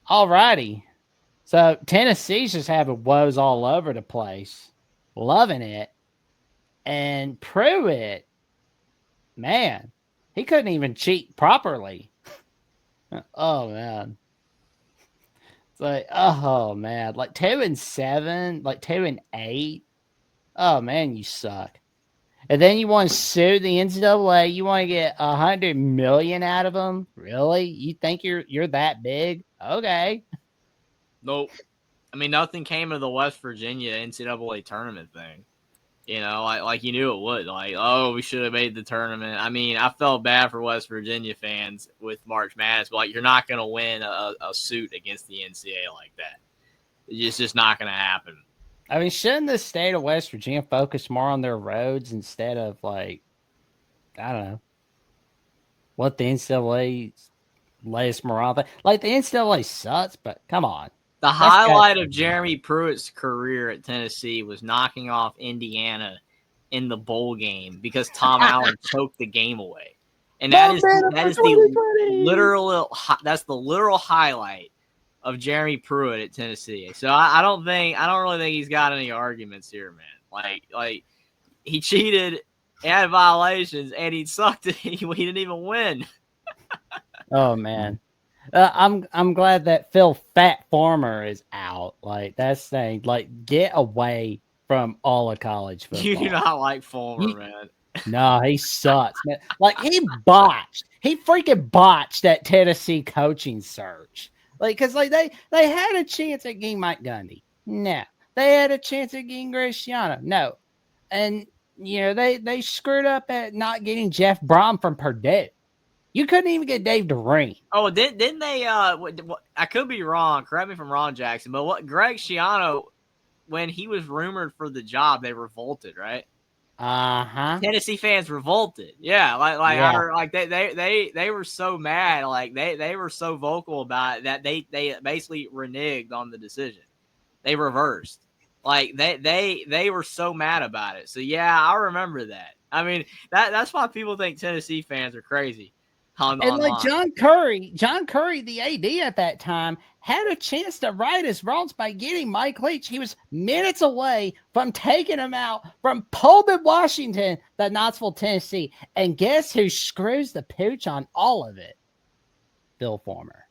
All righty. So Tennessee's just having woes all over the place. Loving it. And Pruitt, man, he couldn't even cheat properly. Oh man. It's like, oh man, like 2-7, like 2-8. Oh man, you suck. And then you want to sue the NCAA. You want to get 100 million out of them? Really? You think you're that big? Okay. Nope. I mean, nothing came of the West Virginia NCAA tournament thing. You know, like you knew it would. Like, oh, we should have made the tournament. I mean, I felt bad for West Virginia fans with March Madness, but like, you're not going to win a suit against the NCAA like that. It's just not going to happen. I mean, shouldn't the state of West Virginia focus more on their roads instead of like, I don't know, what the NCAA's latest morale thing? Like the NCAA sucks, but come on. The highlight of Jeremy Pruitt's career at Tennessee was knocking off Indiana in the bowl game because Tom Allen choked the game away. And that's the literal highlight of Jeremy Pruitt at Tennessee. So I don't really think he's got any arguments here, man. Like he cheated, he had violations, and he sucked. He didn't even win. Oh man. I'm glad that Phil Fat Farmer is out. Like that's saying, like, get away from all of college football. You do not like Fulmer, man. No, he sucks, man. Like he freaking botched that Tennessee coaching search. Like, cause like they had a chance at getting Mike Gundy. No, they had a chance at getting Graciano. No, and you know they screwed up at not getting Jeff Brom from Purdue. You couldn't even get Dave Doreen. Oh, didn't they? I could be wrong. Correct me if I'm wrong, Jackson. But what Greg Schiano, when he was rumored for the job, they revolted, right? Tennessee fans revolted. Yeah, they were so mad. Like they were so vocal about it that they basically reneged on the decision. They reversed. Like they were so mad about it. So yeah, I remember that. I mean that's why people think Tennessee fans are crazy. Like John Curry, the AD at that time, had a chance to right his wrongs by getting Mike Leach. He was minutes away from taking him out from Pullman, Washington, to Knoxville, Tennessee. And guess who screws the pooch on all of it? Bill Fulmer.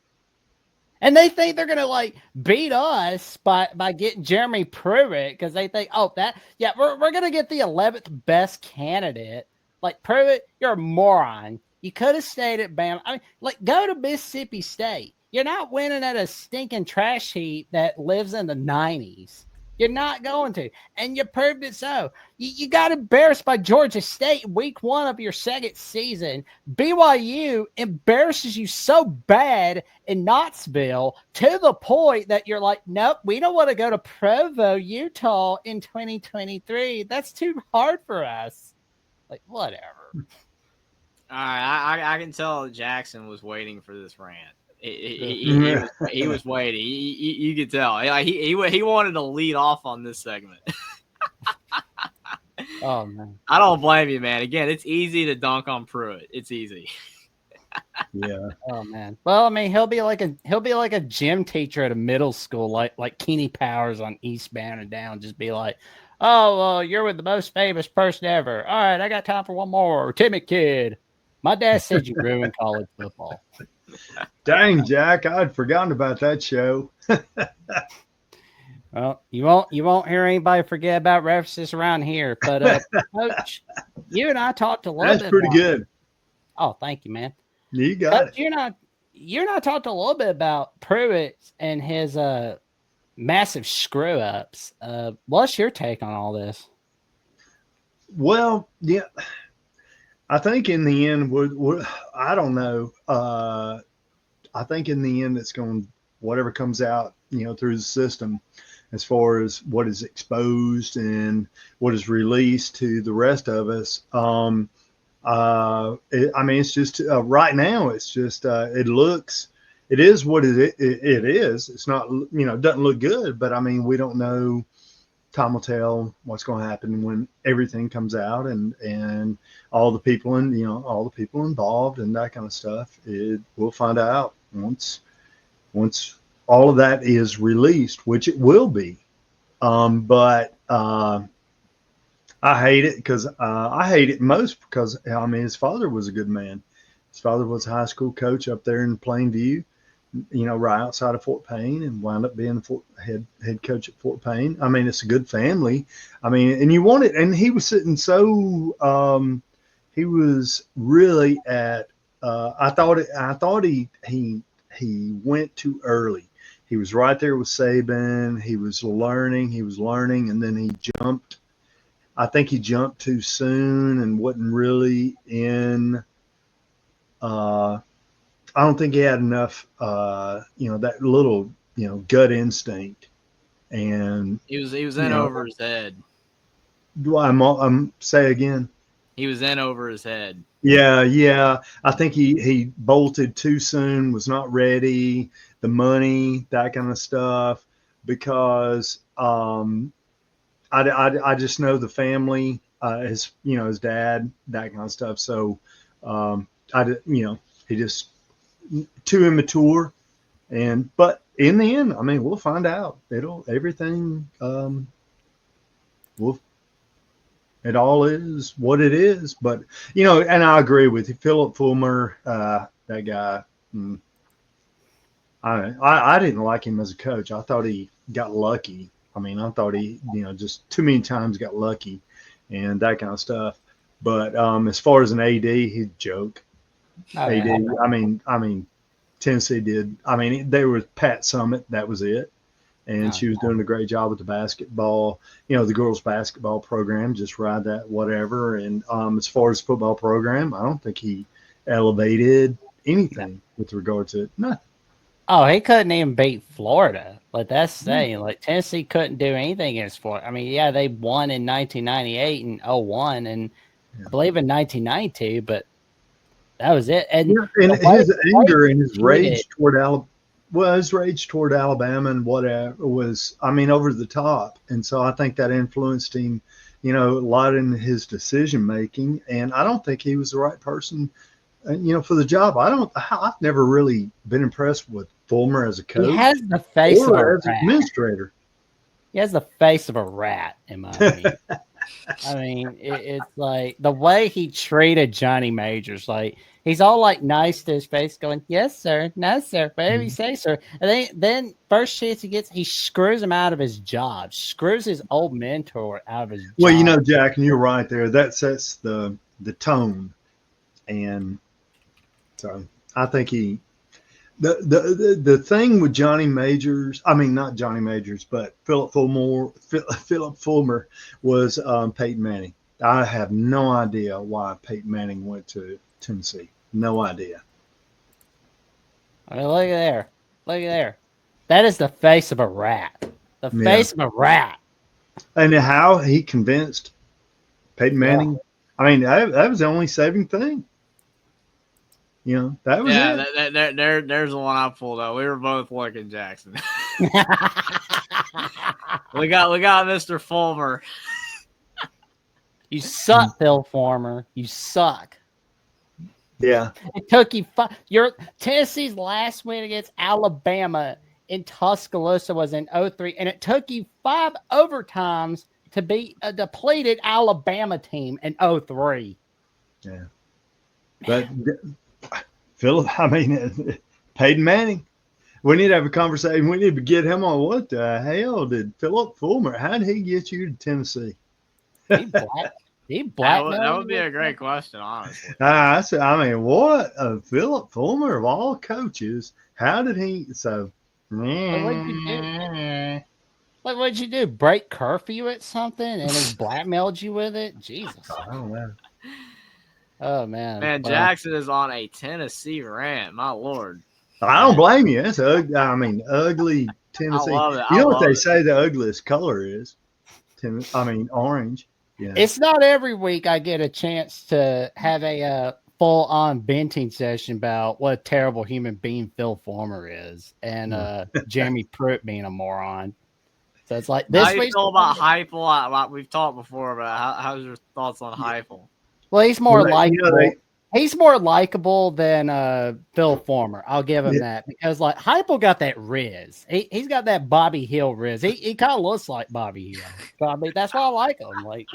And they think they're going to like beat us by getting Jeremy Pruitt because they think, we're going to get the 11th best candidate. Like, Pruitt, you're a moron. You could have stayed at Bama. I mean, like, go to Mississippi State. You're not winning at a stinking trash heap that lives in the 90s. You're not going to. And you proved it so. You got embarrassed by Georgia State week 1 of your second season. BYU embarrasses you so bad in Knoxville to the point that you're like, nope, we don't want to go to Provo, Utah in 2023. That's too hard for us. Like, whatever. All right, I can tell Jackson was waiting for this rant. He was waiting. You could tell. He wanted to lead off on this segment. Oh man, I don't blame you, man. Again, it's easy to dunk on Pruitt. It's easy. Yeah. Oh man. Well, I mean, he'll be like a gym teacher at a middle school, like Kenny Powers on Eastbound and Down. Just be like, oh, well, you're with the most famous person ever. All right, I got time for one more. Timmy Kid. My dad said you ruined college football. Dang, Jack, I'd forgotten about that show. Well, you won't hear anybody forget about references around here. But Coach, you and I talked a little bit. That's pretty good. Oh, thank you, man. You got it. You and I talked a little bit about Pruitt and his massive screw ups. What's your take on all this? Well, yeah. I think in the end, I don't know. I think in the end, it's going whatever comes out, through the system, as far as what is exposed and what is released to the rest of us. It's just right now. It's just it is what it is. It's not, it doesn't look good, but I mean, we don't know. Time will tell what's going to happen when everything comes out and all the people all the people involved and that kind of stuff. We'll find out once all of that is released, which it will be. But I hate it because I hate it most because his father was a good man. His father was a high school coach up there in Plainview, right outside of Fort Payne, and wound up being the head coach at Fort Payne. It's a good family. And you want it. And he was sitting he was really at. I thought he went too early. He was right there with Saban. He was learning, and then he jumped. I think he jumped too soon and wasn't really in. I don't think he had enough, that little, gut instinct. And he was in over his head. I'm say again. He was in over his head. Yeah. I think he bolted too soon, was not ready, the money, that kind of stuff, because I just know the family, his dad, that kind of stuff. So he just too immature, but in the end, we'll find out. It all is what it is. But and I agree with you, Philip Fulmer, that guy. I didn't like him as a coach. I thought he got lucky. I thought he, just too many times got lucky and that kind of stuff. But as far as an AD, he's a joke. Oh, AD, yeah. Tennessee did. There was Pat Summitt, that was it. And she was doing a great job with the basketball, the girls' basketball program, just ride that, whatever. And as far as football program, I don't think he elevated anything with regard to it. Nothing. Oh, he couldn't even beat Florida. Like, that's saying, like, Tennessee couldn't do anything against Florida. Yeah, they won in 1998 and 01, and I believe in 1992, but that was it. And his anger and his rage toward Alabama. Well, his rage toward Alabama and whatever was, over the top. And so I think that influenced him, a lot in his decision making. And I don't think he was the right person, for the job. I've never really been impressed with Fulmer as a coach. He has the face of a rat. Administrator. He has the face of a rat, in my opinion. It's like the way he treated Johnny Majors. Like, he's all like nice to his face, going, "Yes, sir, no, sir, whatever you say, sir." And then first chance he gets, he screws him out of his job, screws his old mentor out of his job. Well, Jack, and you're right there. That sets the tone, and so I think the thing with Johnny Majors, not Johnny Majors, but Philip Fulmer was Peyton Manning. I have no idea why Peyton Manning went to Tennessee. No idea. Look at there. That is the face of a rat. The face of a rat. And how he convinced Peyton Manning. Yeah. That was the only saving thing. That was it. There's the one I pulled out. We were both looking Jackson. we got Mr. Fulmer. You suck, Phil Fulmer. You suck. Yeah. It took you your Tennessee's last win against Alabama in Tuscaloosa was in 03, and it took you 5 overtimes to beat a depleted Alabama team in 03. Yeah. But Philip, Peyton Manning. We need to have a conversation. We need to get him on. What the hell did Philip Fulmer? How did he get you to Tennessee? He black. That would be a great question, honestly. What Philip Fulmer of all coaches? How did he? So, what'd you do? Break curfew at something, and he blackmailed you with it? Jesus. I don't know. Oh man. Man, Jackson is on a Tennessee rant. My lord. I don't blame you. It's ugly. Ugly Tennessee. I love it. You know what they say the ugliest color is? Orange. Yeah. It's not every week I get a chance to have a full-on venting session about what a terrible human being Phil Fulmer is, and Jeremy Pruitt being a moron. So it's like this week's all about Heupel. We've talked before about how's your thoughts on Heupel? Well, he's more likable. He's more likable than Phil Fulmer. I'll give him that because like Heupel got that Riz. He's got that Bobby Hill Riz. He kind of looks like Bobby Hill. So, I mean, that's why I like him. Like,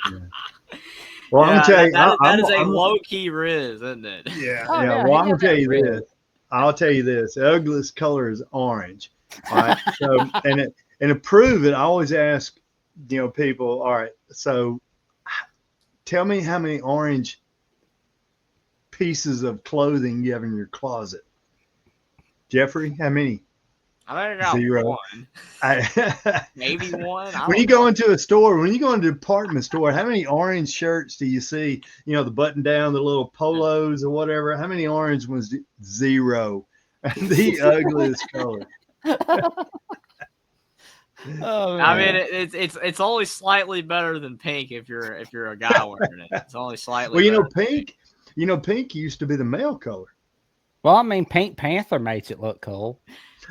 well, I'm gonna tell you, that is a low key Riz, isn't it? Yeah, Well, I'm gonna tell you this. I'll tell you this. The ugliest color is orange. All right. So, and to prove it, I always ask, people. All right. So, tell me how many orange pieces of clothing you have in your closet. Jeffrey, how many? I got 0. one. Maybe one. When you go into a store, when you go into a department store, how many orange shirts do you see? The button down, the little polos or whatever. How many orange ones? 0. The ugliest color. Oh, I mean, it's only slightly better than pink if you're a guy wearing it. It's only slightly. Well, pink. Pink used to be the male color. Well, I mean, Pink Panther makes it look cool.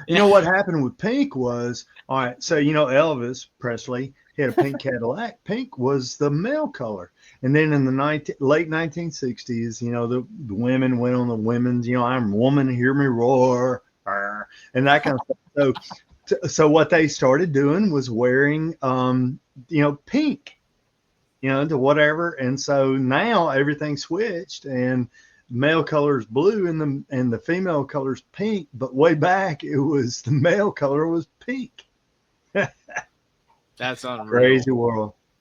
What happened with pink was, all right, so Elvis Presley had a pink Cadillac. Pink was the male color. And then in the late 1960s, the women went on the women's, I'm a woman, hear me roar, and that kind of stuff. So what they started doing was wearing, pink, to whatever. And so now everything switched and male color is blue and the female color is pink. But way back, it was the male color was pink. That's unreal. Crazy world.